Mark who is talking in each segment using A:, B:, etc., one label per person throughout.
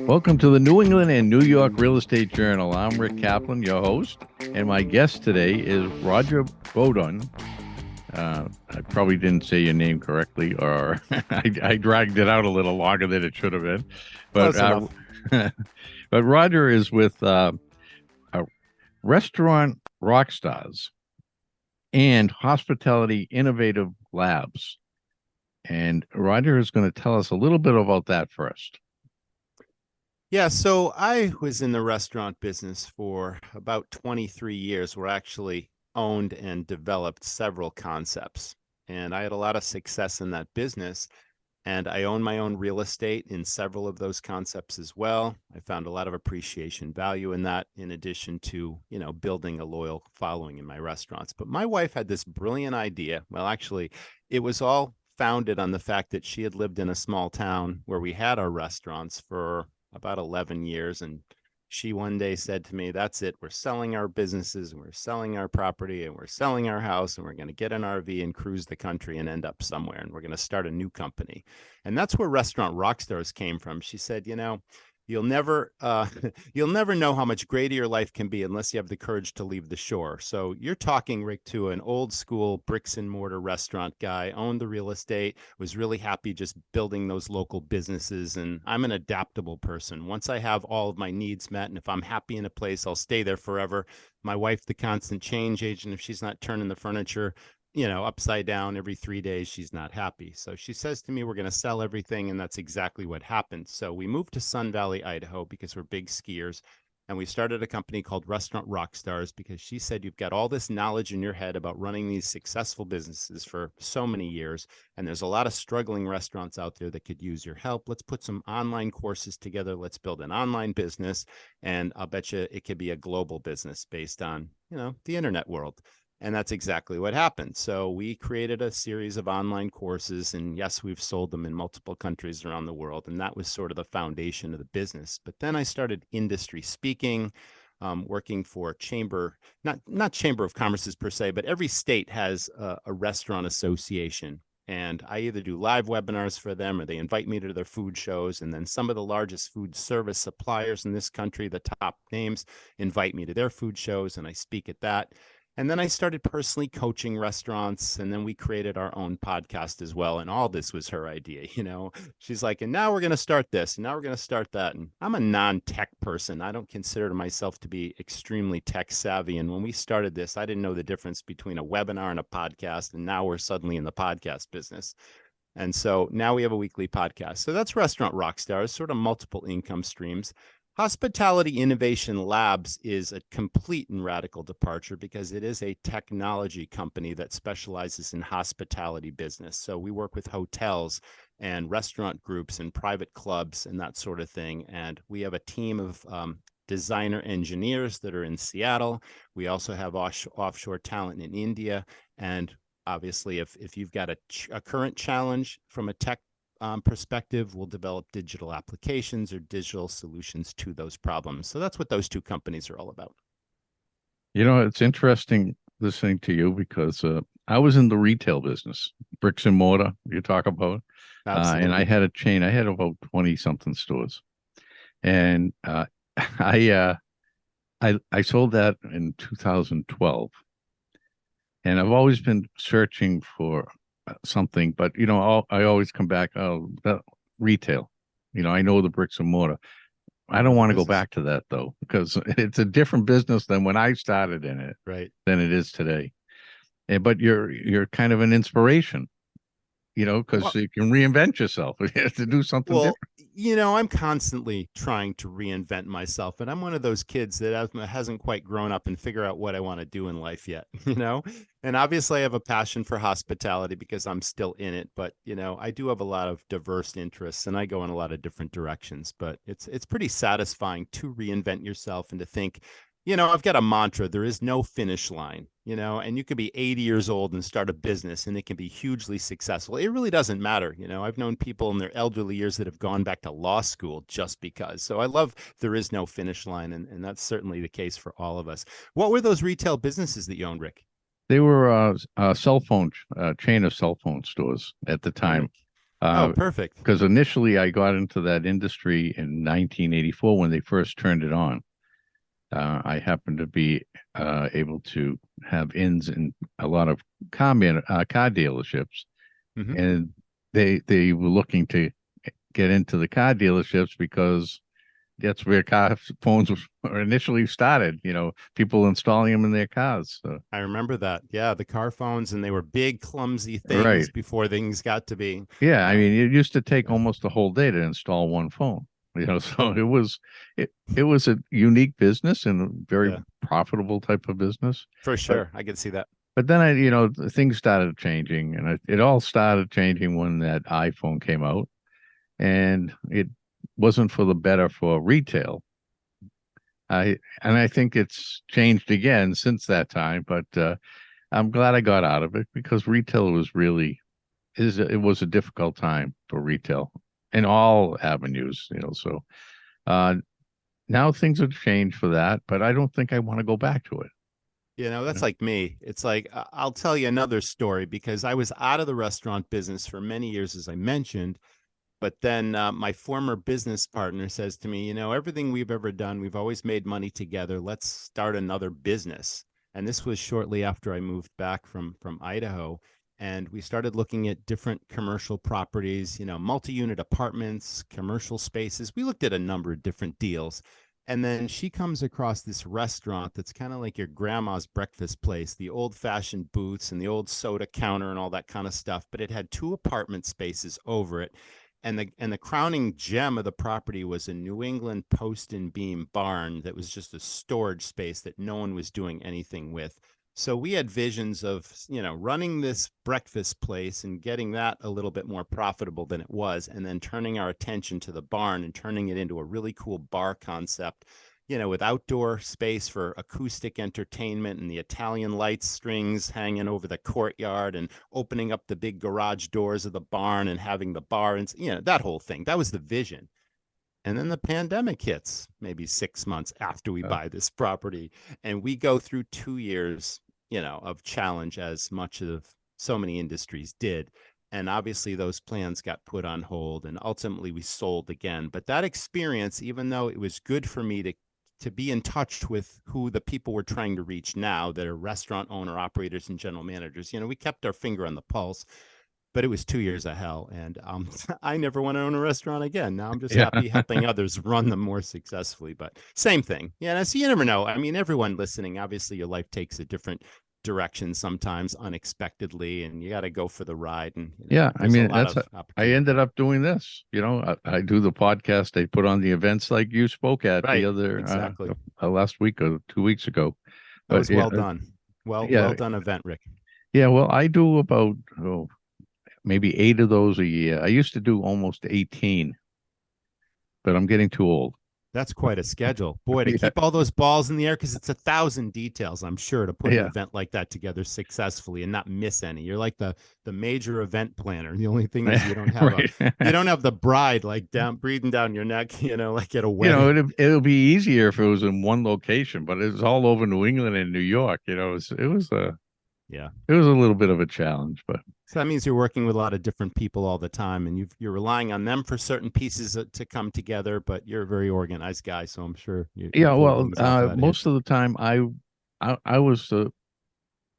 A: Welcome to the New England and New York Real Estate Journal. I'm Rick Kaplan, your host, and my guest today is Roger Beaudoin. I probably didn't say your name correctly, or I dragged it out a little longer than it should have been. But but Roger is with Restaurant Rockstars and Hospitality Innovative Labs. And Roger is going to tell us a little bit about that first.
B: Yeah, so I was in the restaurant business for about 23 years, where I actually owned and developed several concepts. And I had a lot of success in that business. And I own my own real estate in several of those concepts as well. I found a lot of appreciation value in that, in addition to, building a loyal following in my restaurants. But my wife had this brilliant idea. Well, actually, it was all founded on the fact that she had lived in a small town where we had our restaurants for about 11 years. And she one day said to me, that's it. We're selling our businesses, and we're selling our property, and we're selling our house, and we're going to get an RV and cruise the country and end up somewhere. And we're going to start a new company. And that's where Restaurant Rockstars came from. She said, you'll never know how much greater your life can be unless you have the courage to leave the shore. So you're talking, Rick, to an old school bricks and mortar restaurant guy, owned the real estate, was really happy just building those local businesses. And I'm an adaptable person. Once I have all of my needs met, and if I'm happy in a place, I'll stay there forever. My wife, the constant change agent, if she's not turning the furniture upside down every 3 days, she's not happy. So she says to me, we're going to sell everything. And that's exactly what happened. So we moved to Sun Valley, Idaho, because we're big skiers. And we started a company called Restaurant Rockstars, because she said, you've got all this knowledge in your head about running these successful businesses for so many years. And there's a lot of struggling restaurants out there that could use your help. Let's put some online courses together. Let's build an online business. And I'll bet you it could be a global business based on, the internet world. And that's exactly what happened. So we created a series of online courses, and yes, we've sold them in multiple countries around the world. And that was sort of the foundation of the business. But then I started industry speaking, working for not Chamber of Commerce's per se, but every state has a restaurant association. And I either do live webinars for them, or they invite me to their food shows. And then some of the largest food service suppliers in this country, the top names, invite me to their food shows, and I speak at that. And then I started personally coaching restaurants, and then we created our own podcast as well. And all this was her idea, She's like, and now we're going to start this, and now we're going to start that. And I'm a non-tech person. I don't consider myself to be extremely tech savvy. And when we started this, I didn't know the difference between a webinar and a podcast. And now we're suddenly in the podcast business. And so now we have a weekly podcast. So that's Restaurant Rockstars, sort of multiple income streams. Hospitality Innovation Labs is a complete and radical departure, because it is a technology company that specializes in hospitality business. So we work with hotels and restaurant groups and private clubs and that sort of thing. And we have a team of designer engineers that are in Seattle. We also have offshore talent in India. And obviously, if you've got a current challenge from a tech perspective, we'll develop digital applications or digital solutions to those problems. So that's what those two companies are all about.
A: It's interesting listening to you, because I was in the retail business, bricks and mortar, you talk about. And I had a chain. I had about 20 something stores. And I sold that in 2012. And I've always been searching for something, but I always come back, that retail, I know the bricks and mortar. I don't want to go back to that, though, because it's a different business than when I started in it,
B: right,
A: than it is today. But you're kind of an inspiration, because you can reinvent yourself. You have to do something different.
B: I'm constantly trying to reinvent myself, and I'm one of those kids that hasn't quite grown up and figure out what I want to do in life yet, And obviously I have a passion for hospitality because I'm still in it, but I do have a lot of diverse interests, and I go in a lot of different directions. But it's pretty satisfying to reinvent yourself and to think, I've got a mantra. There is no finish line, and you could be 80 years old and start a business, and it can be hugely successful. It really doesn't matter. I've known people in their elderly years that have gone back to law school just because. So I love there is no finish line. And that's certainly the case for all of us. What were those retail businesses that you owned, Rick?
A: They were a cell phone chain of cell phone stores at the
B: Oh,
A: time.
B: oh, perfect.
A: Because initially I got into that industry in 1984 when they first turned it on. I happened to be able to have ins in a lot of car dealerships,
B: Hmm.
A: and they were looking to get into the car dealerships because that's where car phones were initially started. People installing them in their cars. So.
B: I remember that. Yeah, the car phones, and they were big, clumsy
A: Right.
B: things before things got to be.
A: Yeah, I
B: Uh,
A: mean, it used to take
B: yeah,
A: almost a whole day to install one phone. So it was a unique business and a very
B: yeah,
A: profitable type of business.
B: for
A: But
B: sure. I can see that.
A: but then things started changing, and it all started changing when that iPhone came out, and it wasn't for the better for retail. I think it's changed again since that time, but I'm glad I got out of it because retail it was a difficult time for retail in all avenues. So uh, now things have changed for that, but I don't think I want to go back to it.
B: That's like me. It's like, I'll tell you another story because I was out of the restaurant business for many years, as I mentioned. But then my former business partner says to me, everything we've ever done, we've always made money together. Let's start another business. And this was shortly after I moved back from Idaho. And we started looking at different commercial properties, multi-unit apartments, commercial spaces. We looked at a number of different deals. And then she comes across this restaurant that's kind of like your grandma's breakfast place, the old fashioned booths and the old soda counter and all that kind of stuff. But it had two apartment spaces over it, and the crowning gem of the property was a New England post and beam barn that was just a storage space that no one was doing anything with. So we had visions of, running this breakfast place and getting that a little bit more profitable than it was, and then turning our attention to the barn and turning it into a really cool bar concept, with outdoor space for acoustic entertainment and the Italian lights strings hanging over the courtyard and opening up the big garage doors of the barn and having the bar and, that whole thing. That was the vision. And then the pandemic hits maybe 6 months after we buy this property. And we go through 2 years, of challenge, as much of so many industries did. And obviously those plans got put on hold and ultimately we sold again. But that experience, even though it was good for me to be in touch with who the people we're trying to reach now that are restaurant owner operators and general managers, we kept our finger on the pulse. But it was 2 years of hell, and I never want to own a restaurant again. Now I'm just
A: Yeah.
B: happy helping others run them more successfully. But same thing. Yeah, so you never know. I mean, everyone listening, obviously your life takes a different direction sometimes unexpectedly, and you got to go for the ride. And
A: Yeah, I
B: there's a
A: mean
B: lot of
A: I
B: opportunity.
A: ended up doing this. I do the podcast. I put on the events like you spoke at the
B: Right.
A: other
B: Exactly.
A: last week or 2 weeks ago.
B: That
A: But
B: was well done. Well
A: yeah,
B: done event, Rick.
A: yeah. Well, I do about maybe 8 of those a year. I used to do almost 18, but I'm getting too old.
B: That's quite a schedule. Boy, to
A: Yeah,
B: keep all those balls in the air, because it's 1,000 details, I'm sure, to put an
A: yeah,
B: event like that together successfully and not miss any. You're like the major event planner. The only thing is you don't have
A: right.
B: the bride like down breathing down your neck, like at a
A: You know,
B: wedding.
A: it'll be easier if it was in one location, but it's all over New England and New York.
B: Yeah.
A: It was a little bit of a challenge, but
B: So that means you're working with a lot of different people all the time, and you're relying on them for certain pieces to come together. But you're a very organized guy, so I'm sure you
A: yeah.
B: pull
A: Well,
B: things off of that
A: most
B: hitch.
A: of the time, I was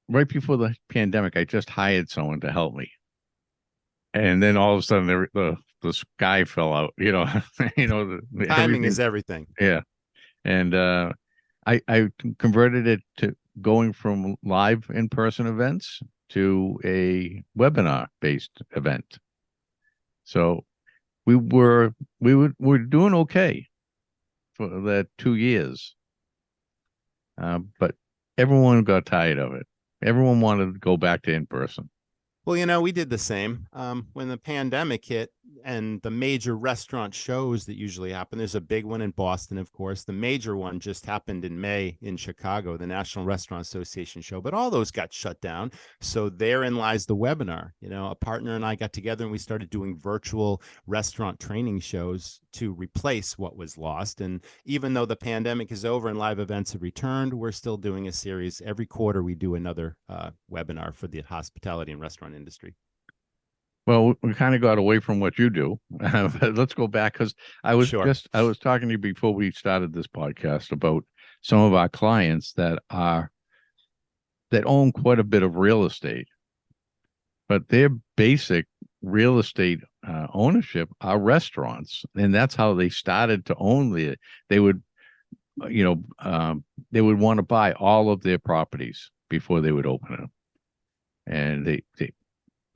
A: right before the pandemic. I just hired someone to help me, and then all of a sudden, the sky fell out.
B: Timing
A: Everything.
B: is everything.
A: Yeah, and I converted it to going from live in-person events to a webinar based event. So we were doing okay for that 2 years, but everyone got tired of it. Everyone wanted to go back to in person.
B: Well, we did the same. When the pandemic hit, and the major restaurant shows that usually happen. There's a big one in Boston, of course. The major one just happened in May in Chicago, the National Restaurant Association show, but all those got shut down. So therein lies the webinar. A partner and I got together and we started doing virtual restaurant training shows to replace what was lost. And even though the pandemic is over and live events have returned, we're still doing a series. Every quarter, we do another webinar for the hospitality and restaurant industry.
A: Well, we kind of got away from what you do. But let's go back, because I was talking to you before we started this podcast about some of our clients that own quite a bit of real estate, but their basic real estate ownership are restaurants, and that's how they started to own they would they would want to buy all of their properties before they would open them, and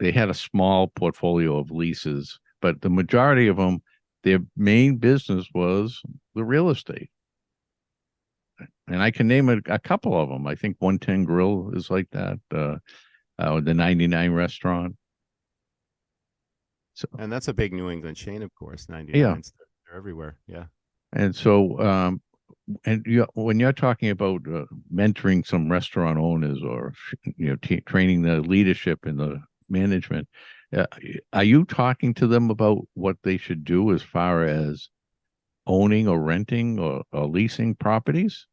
A: they had a small portfolio of leases, but the majority of them, their main business was the real estate. And I can name a couple of them. I think 110 Grill is like that, the 99 Restaurant.
B: So, and that's a big New England chain, of course. 99, yeah. They're everywhere. Yeah.
A: And so, when you're talking about mentoring some restaurant owners, or training the leadership in the management, are you talking to them about what they should do as far as owning or renting or leasing properties?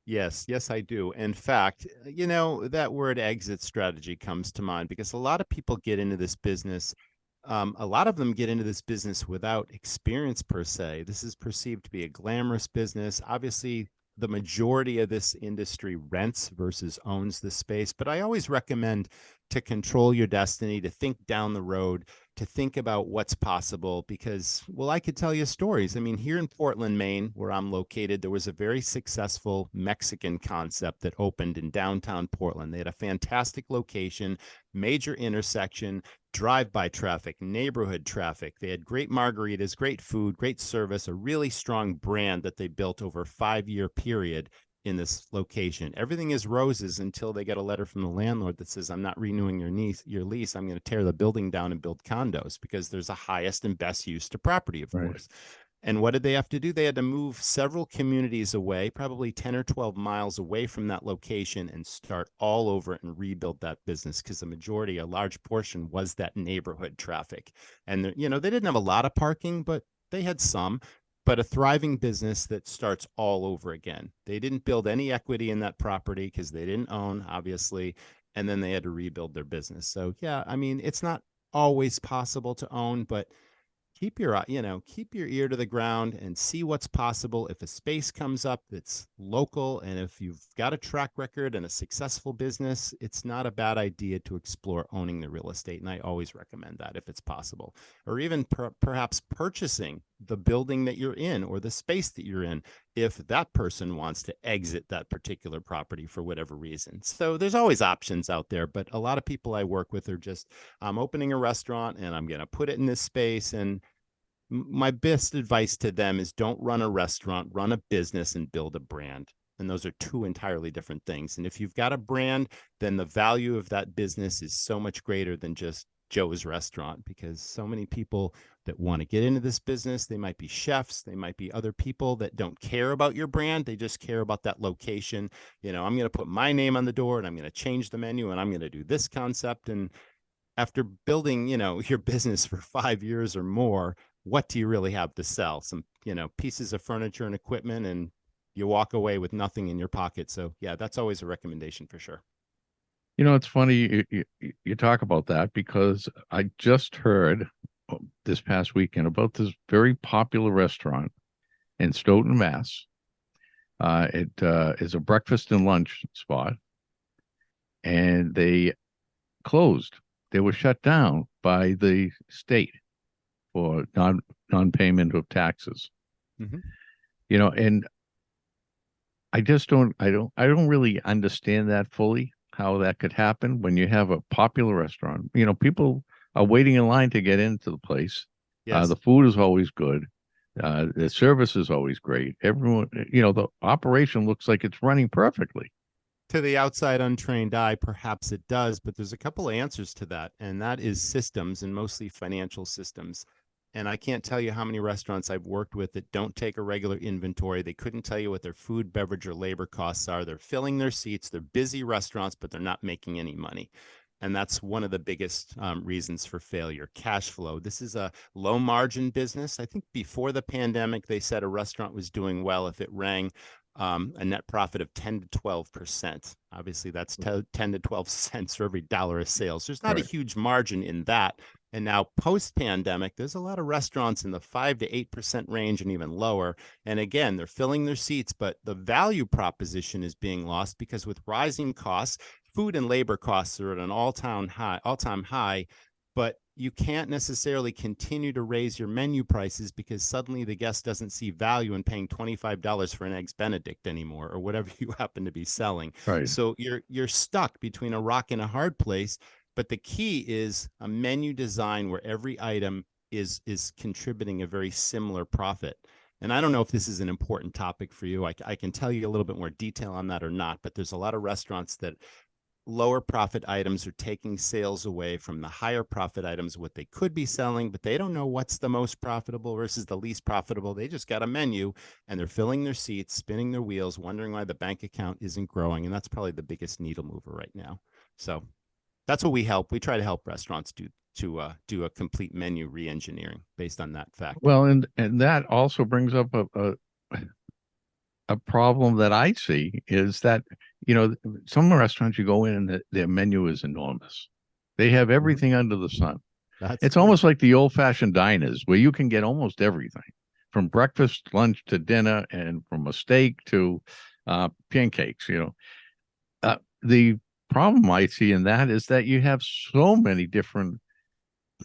B: Yes, I do. In fact, that word exit strategy comes to mind because a lot of people get into this business. A lot of them get into this business without experience per se. This is perceived to be a glamorous business. Obviously, the majority of this industry rents versus owns the space, but I always recommend to control your destiny, to think down the road, to think about what's possible, because, well, I could tell you stories. I mean, here in Portland, Maine, where I'm located, there was a very successful Mexican concept that opened in downtown Portland. They had a fantastic location, major intersection, drive-by traffic, neighborhood traffic. They had great margaritas, great food, great service, a really strong brand that they built over a 5-year period in this location. Everything is roses until they get a letter from the landlord that says, I'm not renewing your lease. I'm going to tear the building down and build condos, because there's a highest and best use to property, of course. And what did they have to do? They had to move several communities away, probably 10 or 12 miles away from that location, and start all over and rebuild that business, because the majority, a large portion, was that neighborhood traffic. And, they didn't have a lot of parking, but they had some. But a thriving business that starts all over again. They didn't build any equity in that property because they didn't own, obviously, and then they had to rebuild their business. So, yeah, I mean, it's not always possible to own, but keep your ear to the ground and see what's possible. If a space comes up that's local, and if you've got a track record and a successful business, it's not a bad idea to explore owning the real estate. And I always recommend that if it's possible, or even perhaps purchasing the building that you're in or the space that you're in, if that person wants to exit that particular property for whatever reason. So there's always options out there, but a lot of people I work with are just, I'm opening a restaurant and I'm going to put it in this space. And my best advice to them is, don't run a restaurant, run a business and build a brand. And those are two entirely different things. And if you've got a brand, then the value of that business is so much greater than just Joe's Restaurant, because so many people that want to get into this business, they might be chefs, they might be other people that don't care about your brand. They just care about that location. I'm going to put my name on the door, and I'm going to change the menu, and I'm going to do this concept. And after building, your business for 5 years or more, what do you really have to sell? Some, pieces of furniture and equipment, and you walk away with nothing in your pocket. So yeah, that's always a recommendation for sure.
A: It's funny you talk about that, because I just heard this past weekend about this very popular restaurant in Stoughton, Mass. It is a breakfast and lunch spot, and they closed. They were shut down by the state for non-payment of taxes. Mm-hmm. And I just don't really understand that fully, how that could happen when you have a popular restaurant. People are waiting in line to get into the place. Yes. The food is always good. The service is always great. Everyone, the operation looks like it's running perfectly.
B: To the outside untrained eye, perhaps it does, but there's a couple of answers to that, and that is systems, and mostly financial systems. And I can't tell you how many restaurants I've worked with that don't take a regular inventory. They couldn't tell you what their food, beverage, or labor costs are. They're filling their seats. They're busy restaurants, but they're not making any money. And that's one of the biggest reasons for failure. Cash flow. This is a low margin business. I think before the pandemic, they said a restaurant was doing well if it rang a net profit of 10 to 12%. Obviously, that's 10 to 12 cents for every dollar of sales. There's not a huge margin in that. And now post-pandemic, there's a lot of restaurants in the 5 to 8% range and even lower. And again, they're filling their seats, but the value proposition is being lost because with rising costs, food and labor costs are at an all-time high, but you can't necessarily continue to raise your menu prices because suddenly the guest doesn't see value in paying $25 for an eggs Benedict anymore, or whatever you happen to be selling.
A: Right.
B: So you're stuck between a rock and a hard place. But the key is a menu design where every item is contributing a very similar profit. And I don't know if this is an important topic for you. I can tell you a little bit more detail on that or not, but there's a lot of restaurants that lower profit items are taking sales away from the higher profit items, what they could be selling, but they don't know what's the most profitable versus the least profitable. They just got a menu and they're filling their seats, spinning their wheels, wondering why the bank account isn't growing. And that's probably the biggest needle mover right now. So that's what we help. We try to help restaurants do a complete menu re-engineering based on that fact.
A: Well, and that also brings up a problem that I see is that, some restaurants you go in and their menu is enormous. They have everything under the sun. It's almost like the old-fashioned diners where you can get almost everything from breakfast, lunch to dinner, and from a steak to pancakes. The problem I see in that is that you have so many different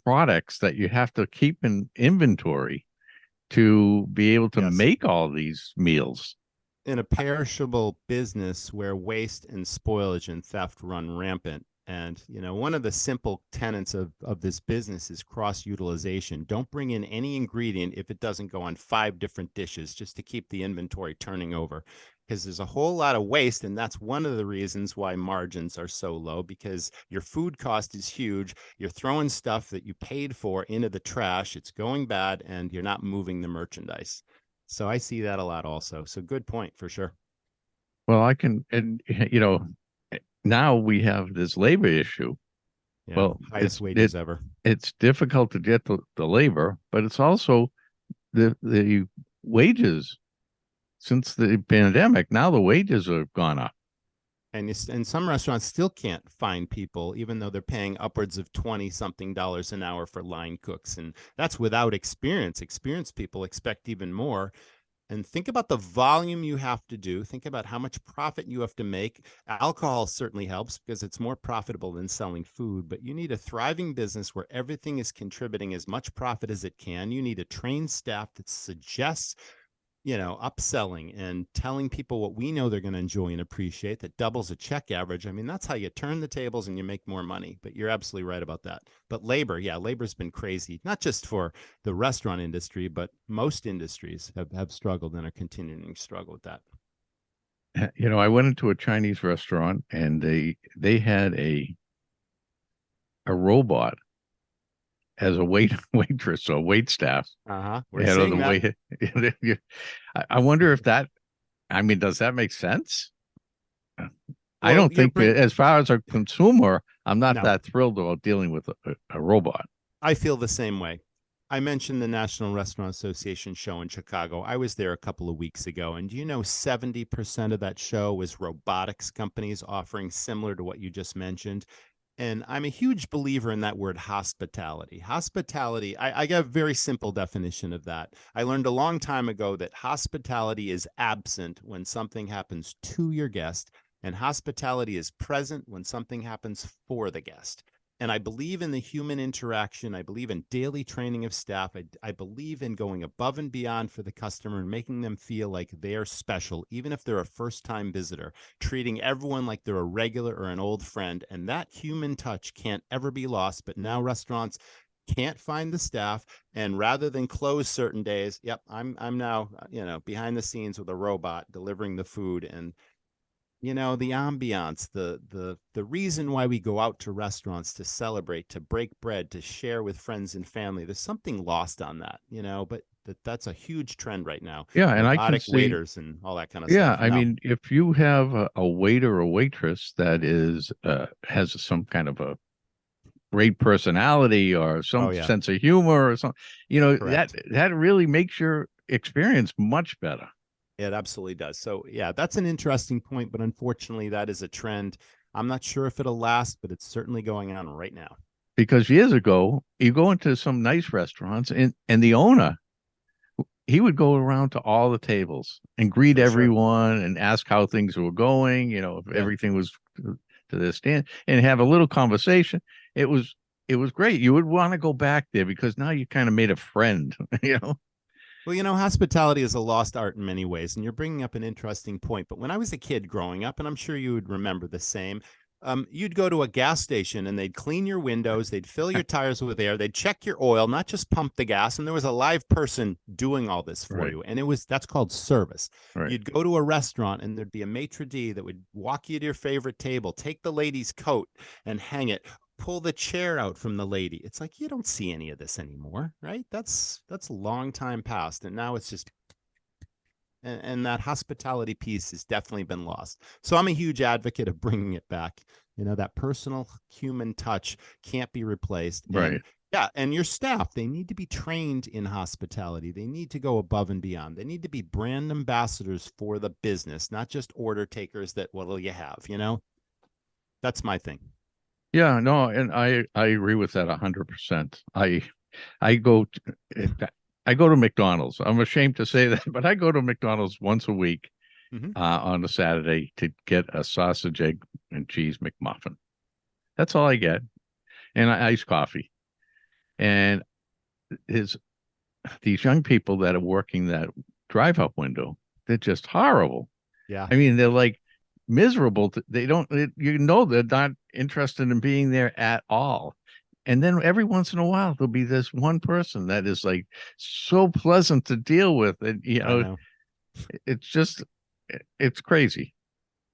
A: products that you have to keep in inventory to be able to make all these meals.
B: In a perishable business where waste and spoilage and theft run rampant. And, one of the simple tenets of this business is cross-utilization. Don't bring in any ingredient if it doesn't go on 5 different dishes just to keep the inventory turning over. Because there's a whole lot of waste, and that's one of the reasons why margins are so low, because your food cost is huge. You're throwing stuff that you paid for into the trash. It's going bad, and you're not moving the merchandise. So I see that a lot also. So good point for sure.
A: Well, now we have this labor issue.
B: Yeah,
A: well,
B: highest wages ever.
A: It's difficult to get the labor, but it's also the wages. Since the pandemic, now the wages have gone up.
B: And some restaurants still can't find people, even though they're paying upwards of $20-something an hour for line cooks. And that's without experience. Experienced people expect even more. And think about the volume you have to do. Think about how much profit you have to make. Alcohol certainly helps because it's more profitable than selling food, but you need a thriving business where everything is contributing as much profit as it can. You need a trained staff that suggests upselling and telling people what we know they're going to enjoy and appreciate that doubles a check average. I mean, that's how you turn the tables and you make more money. But you're absolutely right about that. But labor's been crazy, not just for the restaurant industry, but most industries have struggled and are continuing to struggle with that.
A: I went into a Chinese restaurant and they had a robot as a waitress or wait staff.
B: We're seeing that.
A: I wonder if that, does that make sense? I don't think as far as a consumer, I'm not that thrilled about dealing with a robot.
B: I feel the same way. I mentioned the National Restaurant Association show in Chicago. I was there a couple of weeks ago, and 70% of that show was robotics companies offering similar to what you just mentioned. And I'm a huge believer in that word hospitality. Hospitality, I got a very simple definition of that. I learned a long time ago that hospitality is absent when something happens to your guest, and hospitality is present when something happens for the guest. And I believe in the human interaction. I believe in daily training of staff. I believe in going above and beyond for the customer and making them feel like they're special, even if they're a first-time visitor, treating everyone like they're a regular or an old friend. And that human touch can't ever be lost. But now restaurants can't find the staff, and rather than close certain days, I'm now behind the scenes with a robot delivering the food. And the ambiance, the reason why we go out to restaurants to celebrate, to break bread, to share with friends and family. There's something lost on that, but that's a huge trend right now.
A: Yeah, and I can
B: Robotic
A: see.
B: waiters and all that kind of
A: Yeah,
B: stuff.
A: I
B: No,
A: mean, if you have a waiter or waitress that is has some kind of a great personality or
B: oh
A: some
B: yeah,
A: sense of humor or something, that
B: correct.
A: that really makes your experience much better.
B: It absolutely does. So yeah, that's an interesting point, but unfortunately, that is a trend. I'm not sure if it'll last, but it's certainly going on right now.
A: Because years ago, you go into some nice restaurants and the owner, he would go around to all the tables and greet
B: For sure.
A: everyone and ask how things were going, if
B: Yeah.
A: everything was to their stand and have a little conversation. It was great. You would want to go back there because now you kind of made a friend, you know.
B: Well, hospitality is a lost art in many ways, and you're bringing up an interesting point. But when I was a kid growing up, and I'm sure you would remember the same, you'd go to a gas station and they'd clean your windows, they'd fill your tires with air, they'd check your oil, not just pump the gas, and there was a live person doing all this for
A: Right,
B: you, and that's called service.
A: right.
B: You'd go to a restaurant and there'd be a maitre d that would walk you to your favorite table, take the lady's coat and hang it, pull the chair out from the lady. It's like you don't see any of this anymore, right? That's a long time past, and now it's just and that hospitality piece has definitely been lost. So I'm a huge advocate of bringing it back. That personal human touch can't be replaced. And
A: Right.
B: yeah, and your staff, they need to be trained in hospitality. They need to go above and beyond. They need to be brand ambassadors for the business, not just order takers that what'll you have. That's my thing.
A: Yeah, no, and I agree with that 100%. I go I go to McDonald's. I'm ashamed to say that, but I go to McDonald's once a week
B: Mm-hmm.
A: on a Saturday to get a sausage, egg, and cheese McMuffin. That's all I get, and iced coffee. And his these young people that are working that drive-up window, they're just horrible.
B: Yeah.
A: I mean, they're like miserable. They don't, they're not interested in being there at all. And then every once in a while, there'll be this one person that is like so pleasant to deal with. And,
B: I know.
A: it's just, it's crazy.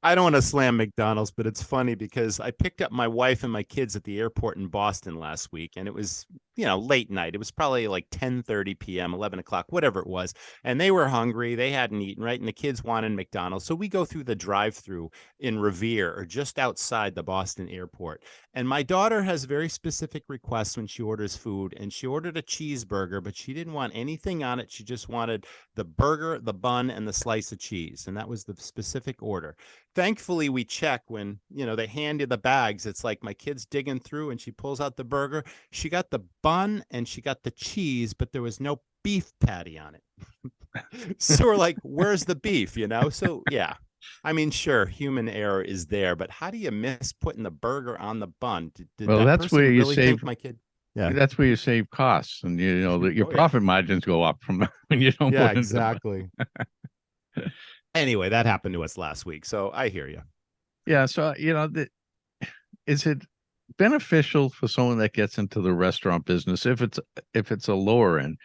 B: I don't want to slam McDonald's, but it's funny because I picked up my wife and my kids at the airport in Boston last week, and it was, late night. It was probably like 10:30 p.m., 11 o'clock, whatever it was. And they were hungry. They hadn't eaten, right? And the kids wanted McDonald's. So we go through the drive-through in Revere or just outside the Boston airport. And my daughter has very specific requests when she orders food, and she ordered a cheeseburger, but she didn't want anything on it. She just wanted the burger, the bun, and the slice of cheese. And that was the specific order. Thankfully, we check when they hand you the bags. It's like my kid's digging through and she pulls out the burger. She got the bun and she got the cheese, but there was no beef patty on it. So we're like, where's the beef? So yeah, I mean, sure, human error is there, but how do you miss putting the burger on the bun? Did
A: Well,
B: that
A: that's where
B: person
A: you
B: really
A: save,
B: think my kid? Yeah.
A: that's where you save costs and, that your
B: Oh yeah.
A: profit margins go up from when you don't
B: Yeah,
A: put in the,
B: exactly. Anyway, that happened to us last week. So I hear you.
A: yeah. So, is it beneficial for someone that gets into the restaurant business if it's a lower end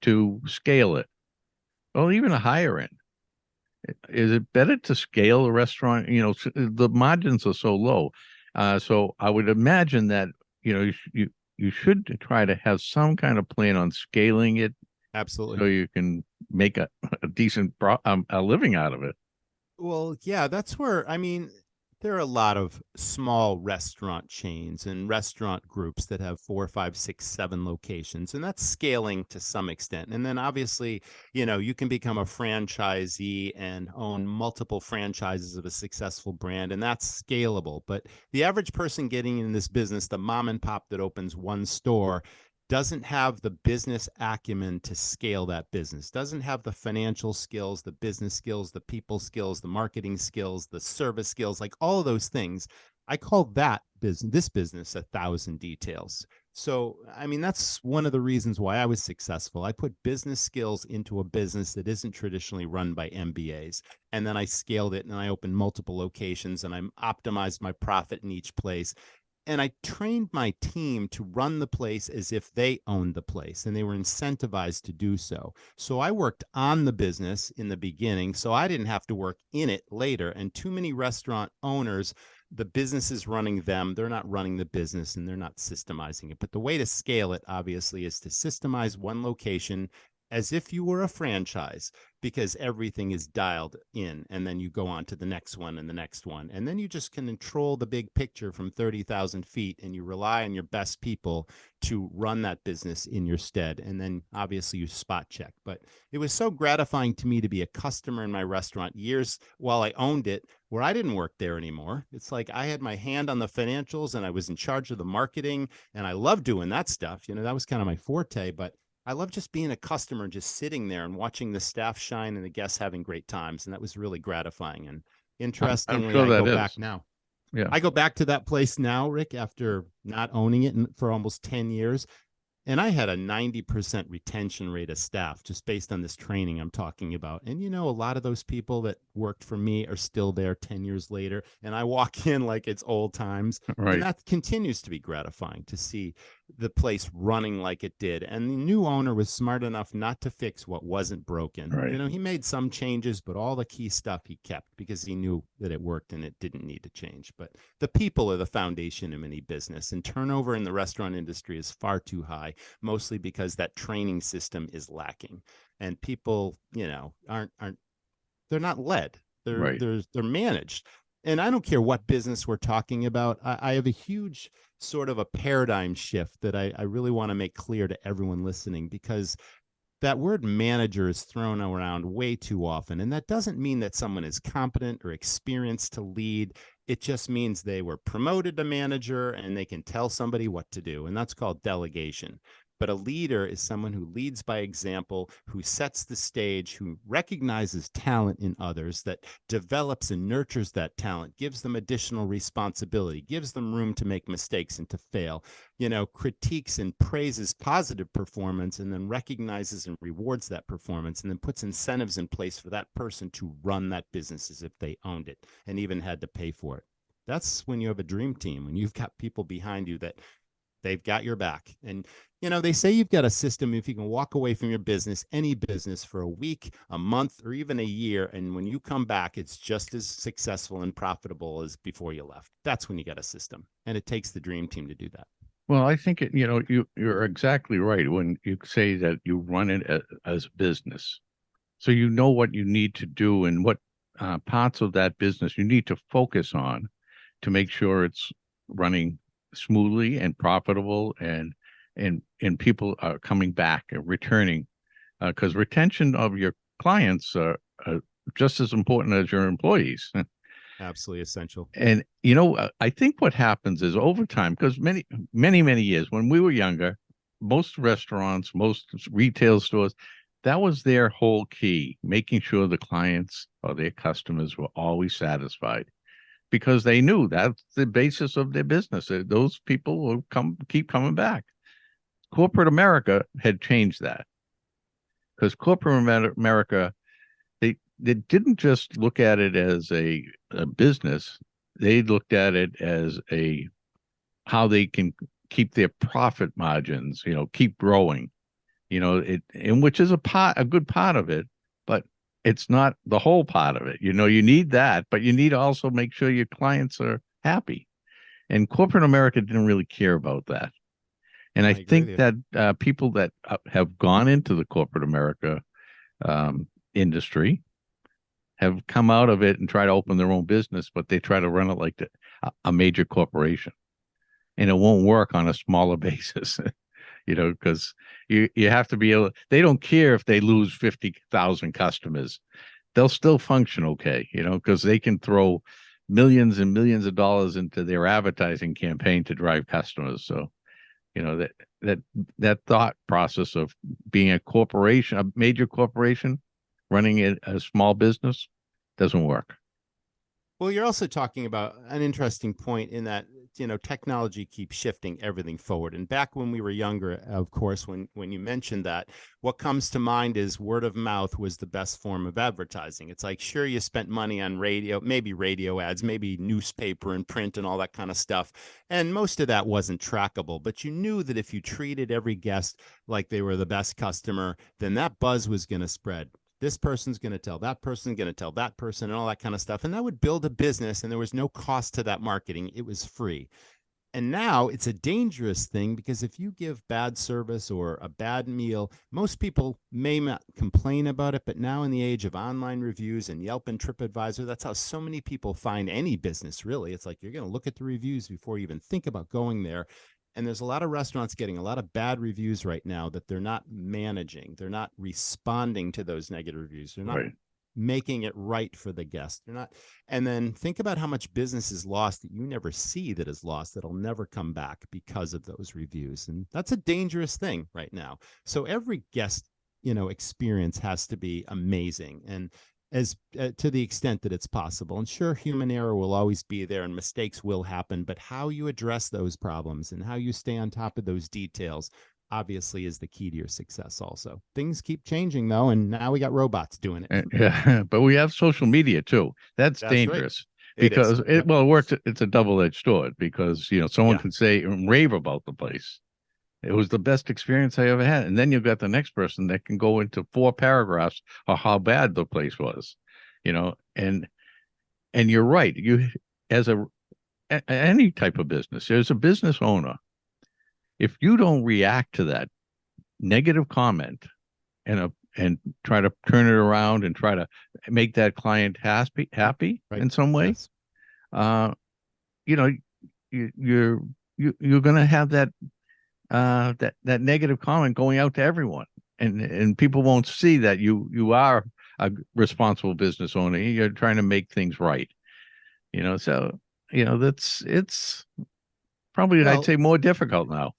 A: to scale it, or even a higher end? Is it better to scale a restaurant? The margins are so low, so I would imagine that you should try to have some kind of plan on scaling it
B: Absolutely.
A: so you can make a decent a living out of it.
B: Well, yeah, that's where, I mean, there are a lot of small restaurant chains and restaurant groups that have 4, 5, 6, 7 locations, and that's scaling to some extent. And then obviously, you can become a franchisee and own multiple franchises of a successful brand, and that's scalable. But the average person getting in this business, the mom and pop that opens one store, doesn't have the business acumen to scale that business, doesn't have the financial skills, the business skills, the people skills, the marketing skills, the service skills, like all of those things. I call this business 1,000 details. So, I mean, that's one of the reasons why I was successful. I put business skills into a business that isn't traditionally run by MBAs. And then I scaled it and I opened multiple locations and I optimized my profit in each place. And I trained my team to run the place as if they owned the place and they were incentivized to do so. So I worked on the business in the beginning, so I didn't have to work in it later. And too many restaurant owners, the business is running them. They're not running the business and they're not systemizing it. But the way to scale it, obviously, is to systemize one location as if you were a franchise, because everything is dialed in, and then you go on to the next one and the next one, and then you just can control the big picture from 30,000 feet, and you rely on your best people to run that business in your stead, and then obviously you spot check. But it was so gratifying to me to be a customer in my restaurant years while I owned it, where I didn't work there anymore. It's like I had my hand on the financials and I was in charge of the marketing, and I loved doing that stuff. That was kind of my forte. But I love just being a customer, just sitting there and watching the staff shine and the guests having great times. And that was really gratifying. And interestingly,
A: I'm sure
B: I
A: that
B: go
A: is.
B: back now.
A: Yeah.
B: I go back to that place now, Rick, after not owning it for almost 10 years. And I had a 90% retention rate of staff just based on this training I'm talking about. And, a lot of those people that worked for me are still there 10 years later. And I walk in like it's old times.
A: Right.
B: And that continues to be gratifying to see the place running like it did. And the new owner was smart enough not to fix what wasn't broken.
A: Right.
B: He made some changes, but all the key stuff he kept because he knew that it worked and it didn't need to change. But the people are the foundation of any business, and turnover in the restaurant industry is far too high, mostly because that training system is lacking, and people, aren't they're not led. They're managed. And I don't care what business we're talking about. I have a huge sort of a paradigm shift that I really want to make clear to everyone listening, because that word manager is thrown around way too often. And that doesn't mean that someone is competent or experienced to lead. It just means they were promoted to manager and they can tell somebody what to do. And that's called delegation. But a leader is someone who leads by example, who sets the stage, who recognizes talent in others, that develops and nurtures that talent, gives them additional responsibility, gives them room to make mistakes and to fail, critiques and praises positive performance, and then recognizes and rewards that performance, and then puts incentives in place for that person to run that business as if they owned it and even had to pay for it. That's when you have a dream team, when you've got people behind you that they've got your back. And, they say you've got a system if you can walk away from your business, any business, for a week, a month, or even a year. And when you come back, it's just as successful and profitable as before you left. That's when you got a system. And it takes the dream team to do that.
A: Well, I think you're exactly right when you say that you run it as a business. So you know what you need to do and what parts of that business you need to focus on to make sure it's running smoothly and profitable, and people are coming back and returning, because retention of your clients are just as important as your employees.
B: Absolutely essential.
A: And I think what happens is over time, because many years when we were younger, most restaurants, most retail stores, that was their whole key, making sure the clients or their customers were always satisfied, because they knew that's the basis of their business. Those people will keep coming back. Corporate America had changed that, because corporate America, they didn't just look at it as a business. They looked at it as how they can keep their profit margins, keep growing, and which is a good part of it, but it's not the whole part of it. You need that, but you need to also make sure your clients are happy. And corporate America didn't really care about that. And I think that people that have gone into the corporate America industry have come out of it and try to open their own business, but they try to run it like a major corporation, and it won't work on a smaller basis. Because you have to be able. They don't care if they lose 50,000 customers; they'll still function okay. Because they can throw millions and millions of dollars into their advertising campaign to drive customers. So, that thought process of being a corporation, a major corporation, running a small business, doesn't work.
B: Well, you're also talking about an interesting point in that technology keeps shifting everything forward. And back when we were younger, of course, when you mentioned that, what comes to mind is word of mouth was the best form of advertising. It's like, sure, you spent money on radio, maybe radio ads, maybe newspaper and print and all that kind of stuff. And most of that wasn't trackable, but you knew that if you treated every guest like they were the best customer, then that buzz was going to spread. This person's going to tell that person, going to tell that person, and all that kind of stuff. And that would build a business, and there was no cost to that marketing. It was free. And now it's a dangerous thing, because if you give bad service or a bad meal, most people may not complain about it. But now in the age of online reviews and Yelp and TripAdvisor, that's how so many people find any business, really. It's like you're going to look at the reviews before you even think about going there. And there's a lot of restaurants getting a lot of bad reviews right now that they're not managing. They're not responding to those negative reviews. They're not making it right for the guest. They're not. And then think about how much business is lost that you never see, that is lost, that'll never come back because of those reviews. And that's a dangerous thing right now. So every guest, experience has to be amazing. And as to the extent that it's possible. And sure, human error will always be there and mistakes will happen, but how you address those problems and how you stay on top of those details obviously is the key to your success. Also, things keep changing though, and now we got robots doing it.
A: Yeah, but we have social media too. That's dangerous.
B: Right.
A: Because it works. It's a double-edged sword, because someone can say and rave about the place. It was the best experience I ever had. And then you've got the next person that can go into 4 paragraphs of how bad the place was, and you're right. You, as any type of business, as a business owner, if you don't react to that negative comment and try to turn it around and try to make that client happy in some way, you're going to have that negative comment going out to everyone, and people won't see that you are a responsible business owner. You're trying to make things right, so it's probably, I'd say, more difficult now.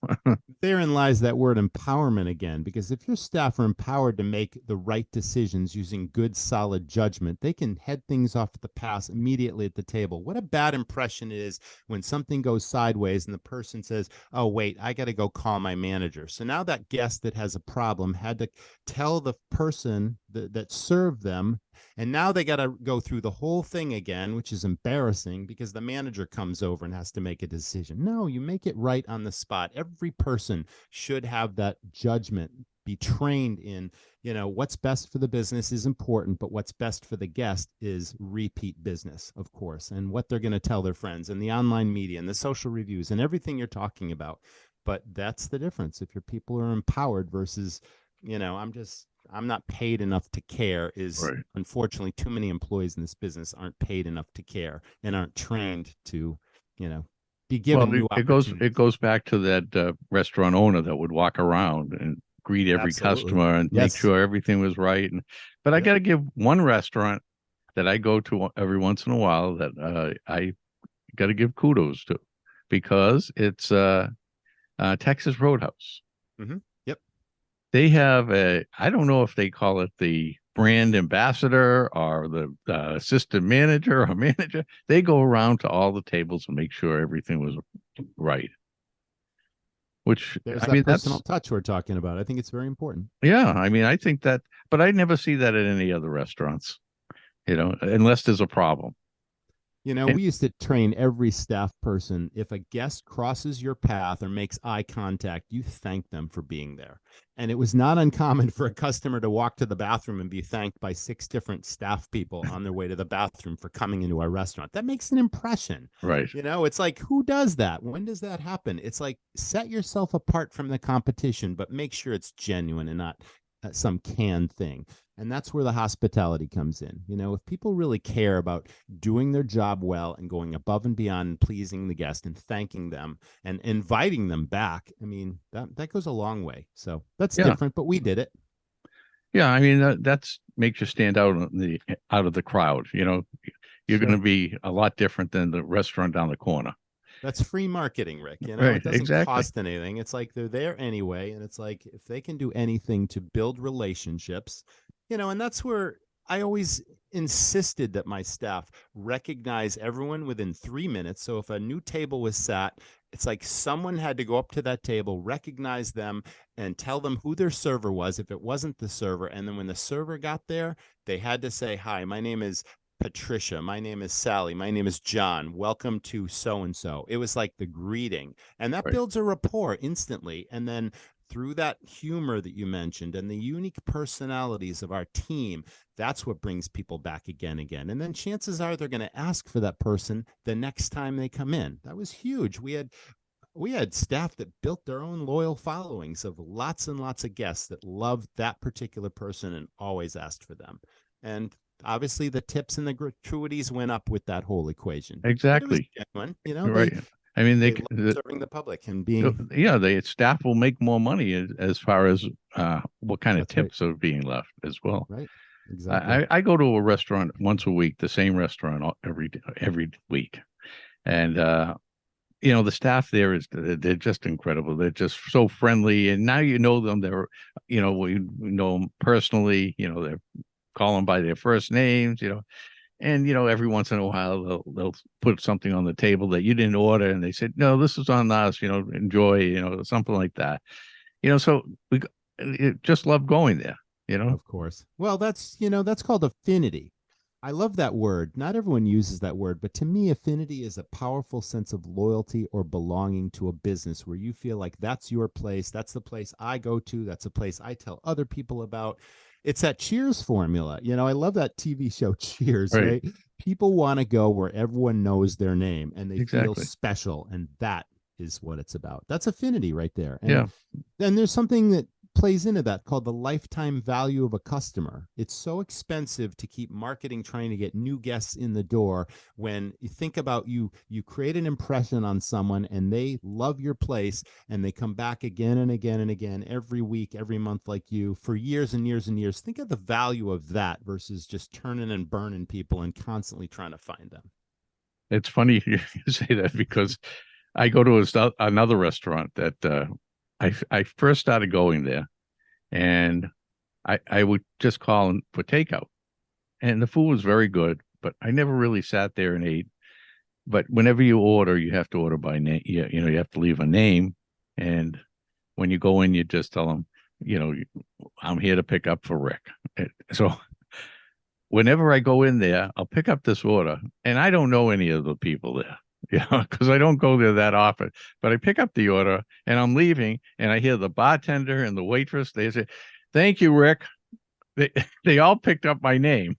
B: Therein lies that word empowerment again, because if your staff are empowered to make the right decisions using good, solid judgment, they can head things off at the pass immediately at the table. What a bad impression it is when something goes sideways and the person says, oh, wait, I got to go call my manager. So now that guest that has a problem had to tell the person that served them, and now they got to go through the whole thing again, which is embarrassing because the manager comes over and has to make a decision. No, you make it right on the spot. Every person should have that judgment, be trained in, what's best for the business is important, but what's best for the guest is repeat business, of course, and what they're going to tell their friends, and the online media and the social reviews and everything you're talking about. But that's the difference. If your people are empowered versus, I'm not paid enough to care, is right. Unfortunately, too many employees in this business aren't paid enough to care and aren't trained to, be given new opportunities.
A: It goes back to that restaurant owner that would walk around and greet every customer and make sure everything was right. But I got to give one restaurant that I go to every once in a while that I got to give kudos to, because it's Texas Roadhouse.
B: Mm-hmm.
A: They have I don't know if they call it the brand ambassador or the assistant manager or manager. They go around to all the tables and make sure everything was right. Which,
B: there's that personal touch we're talking about. I think it's very important.
A: Yeah, I think that, but I never see that at any other restaurants, unless there's a problem.
B: We used to train every staff person. If a guest crosses your path or makes eye contact, you thank them for being there. And it was not uncommon for a customer to walk to the bathroom and be thanked by 6 different staff people on their way to the bathroom for coming into our restaurant. That makes an impression.
A: Right.
B: It's like, who does that? When does that happen? It's like, set yourself apart from the competition, but make sure it's genuine and not some canned thing. And that's where the hospitality comes in. If people really care about doing their job well and going above and beyond and pleasing the guest and thanking them and inviting them back, that goes a long way. So that's different, but we did it.
A: Yeah, that's makes you stand out of the crowd. You're going to be a lot different than the restaurant down the corner.
B: That's free marketing, Rick.
A: Right,
B: it doesn't cost anything. It's like they're there anyway. And it's like, if they can do anything to build relationships, and that's where I always insisted that my staff recognize everyone within 3 minutes. So if a new table was sat, it's like someone had to go up to that table, recognize them, and tell them who their server was if it wasn't the server. And then when the server got there, they had to say, "Hi, my name is Patricia. My name is Sally. My name is John. Welcome to so-and-so." It was like the greeting. And that
A: Right.
B: builds a rapport instantly. And then through that humor that you mentioned and the unique personalities of our team, that's what brings people back again. And then chances are they're going to ask for that person the next time they come in. That was huge. We had staff that built their own loyal followings of lots and lots of guests that loved that particular person and always asked for them. And obviously the tips and the gratuities went up with that whole equation. But it was
A: Exactly.
B: genuine.
A: Right. I mean,
B: They love serving the public and being.
A: yeah, the staff will make more money as far as what kind of
B: That's right.
A: tips are being left as well.
B: Right. Exactly.
A: I go to a restaurant once a week, the same restaurant every week, and the staff there they're just incredible. They're just so friendly, and now you know them. We know them personally. They're calling by their first names. And every once in a while they'll put something on the table that you didn't order, and they said, "No, this is on us. Enjoy." Something like that. So we just love going there.
B: Of course. Well, that's called affinity. I love that word. Not everyone uses that word, but to me, affinity is a powerful sense of loyalty or belonging to a business where you feel like that's your place. That's the place I go to. That's a place I tell other people about. It's that Cheers formula. I love that TV show Cheers,
A: Right.
B: right? People want to go where everyone knows their name and they feel
A: Exactly.
B: special. And that is what it's about. That's affinity right there. And
A: Yeah.
B: then there's something that plays into that called the lifetime value of a customer. It's so expensive to keep marketing trying to get new guests in the door. When you think about you create an impression on someone and they love your place and they come back again and again and again every week, every month, like you, for years and years and years. Think of the value of that versus just turning and burning people and constantly trying to find them.
A: It's funny you say that because I go to another restaurant that I first started going there, and I would just call for takeout, and the food was very good, but I never really sat there and ate. But whenever you order, you have to order by name. You have to leave a name, and when you go in, you just tell them, I'm here to pick up for Rick. So whenever I go in there, I'll pick up this order, and I don't know any of the people there. Because I don't go there that often. But I pick up the order and I'm leaving, and I hear the bartender and the waitress. They say, "Thank you, Rick." They all picked up my name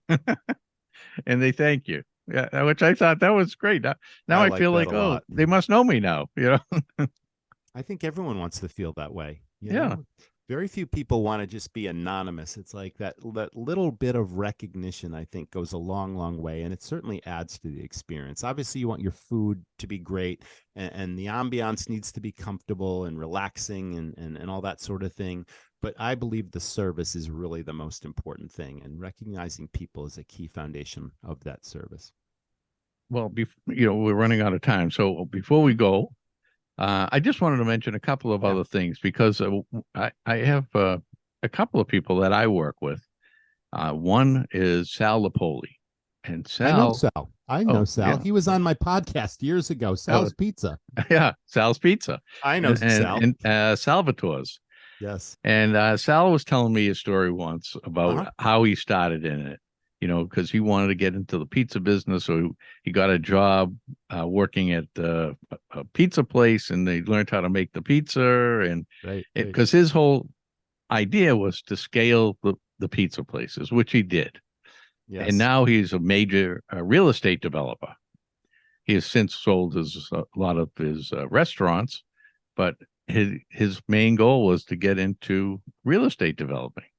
A: and they thank you. Yeah, which I thought that was great. Now I
B: like
A: feel
B: that
A: like,
B: a
A: oh,
B: lot.
A: they must know me now.
B: I think everyone wants to feel that way.
A: Yeah.
B: Very few people want to just be anonymous. It's like that little bit of recognition, I think, goes a long, long way. And it certainly adds to the experience. Obviously, you want your food to be great and the ambiance needs to be comfortable and relaxing and all that sort of thing. But I believe the service is really the most important thing. And recognizing people is a key foundation of that service.
A: Well, we're running out of time. So before we go, I just wanted to mention a couple of other things because I have a couple of people that I work with. One is Sal Lapoli, and
B: I know
A: Sal.
B: Sal. I know Sal.
A: Yeah,
B: He was on my podcast years ago. Sal's Pizza.
A: yeah, Sal's Pizza,
B: I know Sal.
A: and Salvatore's.
B: Yes.
A: And Sal was telling me a story once about how he started in it. Because he wanted to get into the pizza business, so he got a job working at a pizza place, and they learned how to make the pizza. And because his whole idea was to scale the pizza places, which he did. Yes. And now he's a major real estate developer. He has since sold a lot of his restaurants, but his main goal was to get into real estate developing,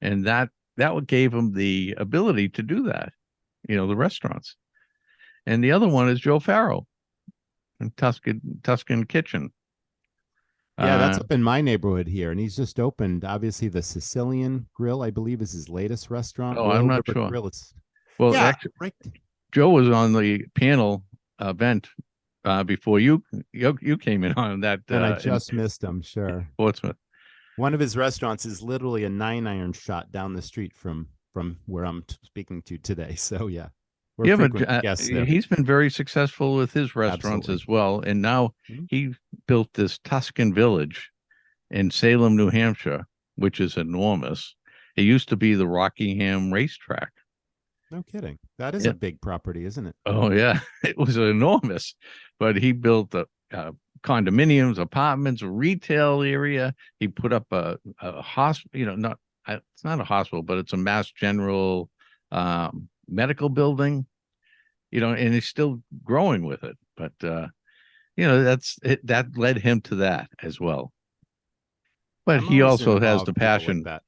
A: and that gave him the ability to do that, the restaurants. And the other one is Joe Farrow in Tuscan Kitchen.
B: Yeah, that's up in my neighborhood here, and he's just opened. Obviously, the Sicilian Grill, I believe, is his latest restaurant.
A: Oh, I'm not sure.
B: Grill.
A: Well, yeah, actually, right. Joe was on the panel event before you came in on that,
B: and I just missed him. Sure,
A: Portsmouth.
B: One of his restaurants is literally a 9-iron shot down the street from from where I'm speaking to today. So yeah, we're
A: Yeah, but
B: frequent guests there.
A: he's been very successful with his restaurants
B: Absolutely.
A: as well. And now
B: Mhm.
A: he built this Tuscan village in Salem, New Hampshire, which is enormous. It used to be the Rockingham racetrack.
B: No kidding. That is
A: Yeah.
B: a big property, isn't it?
A: Oh yeah, it was enormous. But he built condominiums, apartments, a retail area. He put up a hospital. Not it's not a hospital, but it's a Mass General medical building. And he's still growing with it. But that's it. That led him to that as well. But
B: I'm
A: he
B: always in
A: also
B: awe
A: has
B: of
A: the
B: people like
A: passion.
B: that.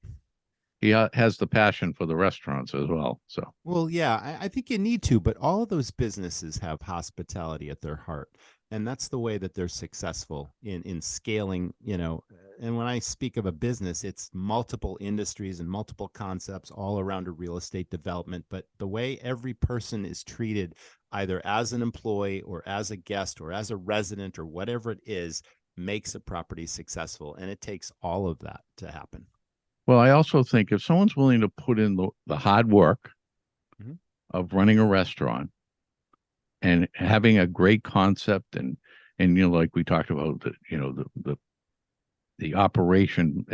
A: He has the passion for the restaurants as well. So
B: Well, yeah, I think you need to, but all of those businesses have hospitality at their heart. And that's the way that they're successful in scaling, And when I speak of a business, it's multiple industries and multiple concepts all around a real estate development. But the way every person is treated, either as an employee or as a guest or as a resident or whatever it is, makes a property successful. And it takes all of that to happen.
A: well, I also think if someone's willing to put in the hard work
B: Mhm.
A: of running a restaurant and having a great concept and like we talked about the operation,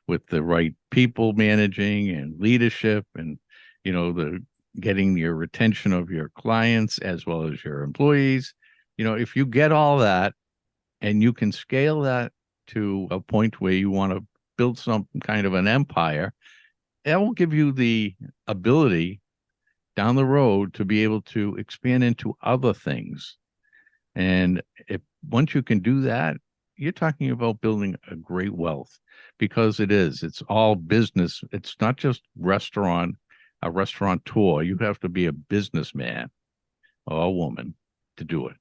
A: with the right people managing and leadership and the getting your retention of your clients as well as your employees. If you get all that and you can scale that to a point where you want to build some kind of an empire, that will give you the ability down the road to be able to expand into other things. And if once you can do that, you're talking about building a great wealth, because it's all business. It's not just a restaurateur. You have to be a businessman or a woman to do it.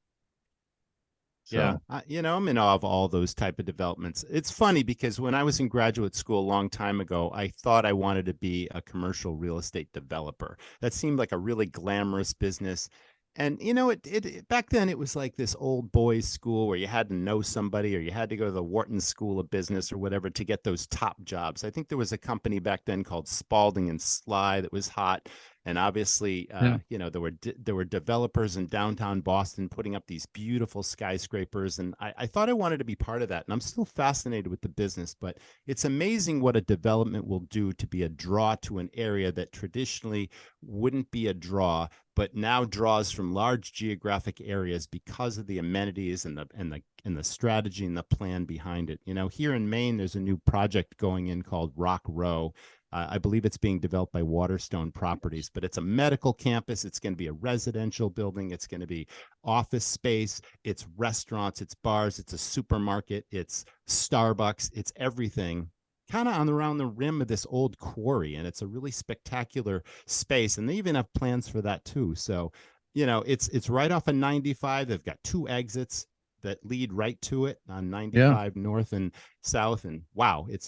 B: Yeah,
A: So
B: I'm in awe of all those type of developments. It's funny because when I was in graduate school a long time ago, I thought I wanted to be a commercial real estate developer. That seemed like a really glamorous business. And it back then it was like this old boys school where you had to know somebody or you had to go to the Wharton School of Business or whatever to get those top jobs. I think there was a company back then called Spalding and Sly that was hot. And obviously,
A: yeah,
B: there were developers in downtown Boston putting up these beautiful skyscrapers, and I thought I wanted to be part of that. And I'm still fascinated with the business, but it's amazing what a development will do to be a draw to an area that traditionally wouldn't be a draw, but now draws from large geographic areas because of the amenities and the strategy and the plan behind it. Here in Maine, there's a new project going in called Rock Row. I believe it's being developed by Waterstone Properties, but it's a medical campus. It's going to be a residential building. It's going to be office space. It's restaurants. It's bars. It's a supermarket. It's Starbucks. It's everything kind of around the rim of this old quarry. And it's a really spectacular space. And they even have plans for that too. So, it's right off of 95. They've got two exits that lead right to it on
A: yeah,
B: 95 north and south. And wow, it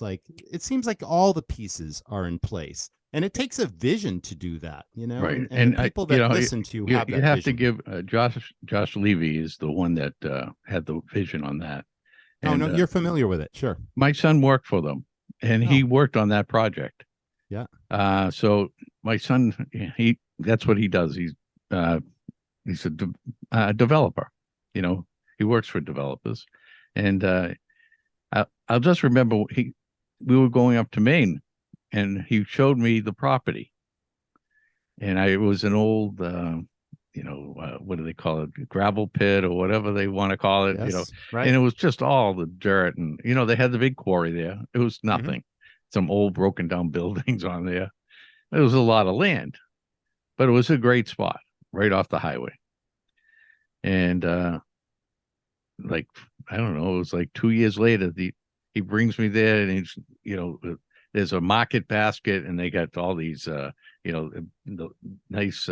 B: seems like all the pieces are in place. And it takes a vision to do that,
A: right.
B: and the
A: And
B: people that listen to you have
A: you
B: that
A: have to
B: vision.
A: give Josh Levy is the one that had the vision on that.
B: Oh,
A: And
B: no, you're familiar with it. Sure.
A: my son worked for them, and he
B: Oh,
A: worked on that project.
B: yeah.
A: So my son, that's what he does. He's a developer. You know, he works for developers, and I'll just remember we were going up to Maine, and he showed me the property, and it was an old, what do they call it, gravel pit or whatever they want to call it,
B: Yes.
A: and
B: Right.
A: it was just all the dirt, and they had the big quarry there. It was
B: Hmm.
A: nothing, some old broken down buildings on there. It was a lot of land, but it was a great spot right off the highway. And like I don't know, it was like 2 years later, he brings me there, and he's there's a market basket, and they got all these the nice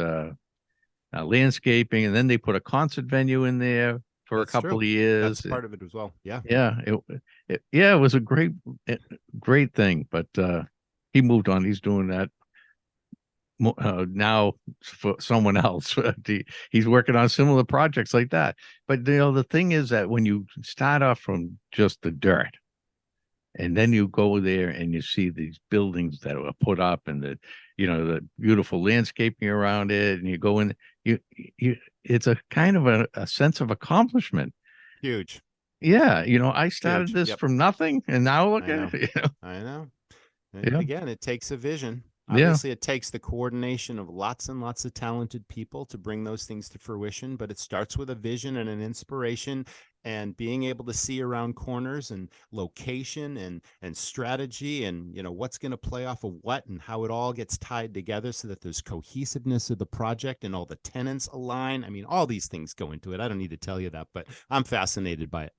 A: landscaping, and then they put a concert venue in there for a
B: That's
A: couple
B: true.
A: of
B: That's
A: years.
B: part of it as well. Yeah.
A: Yeah, it was a great thing, but he moved on. He's doing that now for someone else. He's working on similar projects like that. But the thing is that when you start off from just the dirt, And then you go there and you see these buildings that were put up and the beautiful landscaping around it. And you go in, you, it's a kind of a sense of accomplishment.
B: Huge.
A: Yeah. I started
B: Huge.
A: this
B: Yep.
A: from nothing and now look
B: I
A: at
B: know.
A: it,
B: I know.
A: Yeah.
B: Again, it takes a vision.
A: Yeah.
B: Obviously, it takes the coordination of lots and lots of talented people to bring those things to fruition, but it starts with a vision and an inspiration and being able to see around corners and location and strategy and what's going to play off of what and how it all gets tied together so that there's cohesiveness of the project and all the tenants align. I mean, all these things go into it. I don't need to tell you that, but I'm fascinated by it.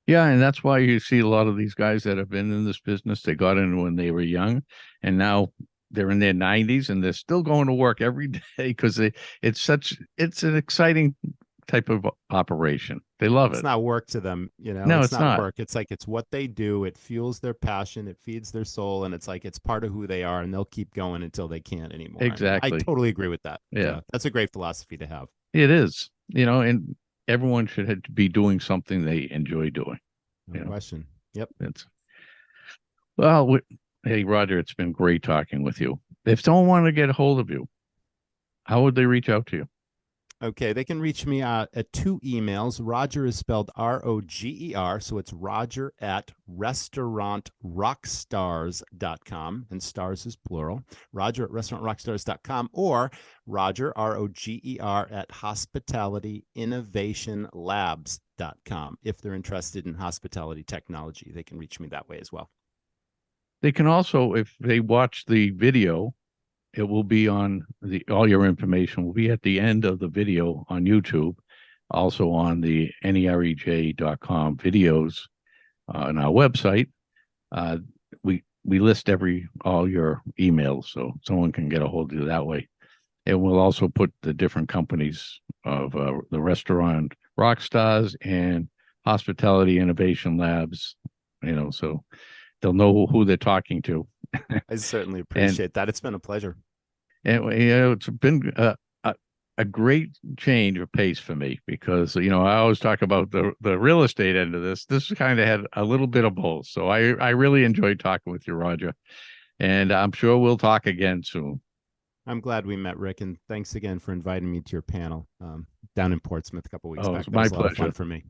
A: Yeah, and that's why you see a lot of these guys that have been in this business. They got in when they were young, and now they're in their 90s, and they're still going to work every day because it's an exciting type of operation. They love
B: It's
A: it.
B: not work to them,
A: No,
B: it's
A: it's
B: not
A: not.
B: work. It's like it's what they do. It fuels their passion, it feeds their soul, and it's like it's part of who they are, and they'll keep going until they can't anymore. I mean, I
A: Exactly.
B: totally agree with that.
A: Yeah,
B: That's a great philosophy to have.
A: it is. And everyone should be doing something they enjoy doing.
B: No question. Yep.
A: It's well. Hey, Roger, it's been great talking with you. If someone wanted to get a hold of you, how would they reach out to you?
B: Okay, they can reach me at two emails. Roger is spelled Roger, so it's Roger at restaurantrockstars.com, and stars is plural. Roger at restaurantrockstars.com, or Roger, Roger, at hospitalityinnovationlabs.com. If they're interested in hospitality technology, they can reach me that way as well.
A: They can also, if they watch the video, it will be on all your information will be at the end of the video on YouTube, also on the NEREJ.com videos on our website. We list all your emails so someone can get a hold of you that way. And we'll also put the different companies of the Restaurant Rockstars and Hospitality Innovation Labs, so they'll know who they're talking to.
B: I certainly
A: and
B: appreciate that. It's been a pleasure.
A: And it's been a great change of pace for me because I always talk about the real estate end of this. This kind of had a little bit of both, so I really enjoyed talking with you, Roger, and I'm sure we'll talk again soon.
B: I'm glad we met, Rick, and thanks again for inviting me to your panel down in Portsmouth a couple weeks back.
A: It's
B: That
A: my
B: was a lot of
A: pleasure.
B: fun for me.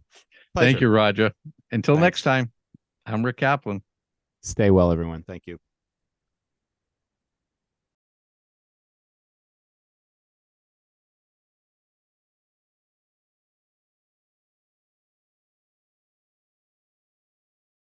A: Thank you, Roger. Until
B: Thanks.
A: next time, I'm Rick Kaplan.
B: Stay well, everyone. Thank you.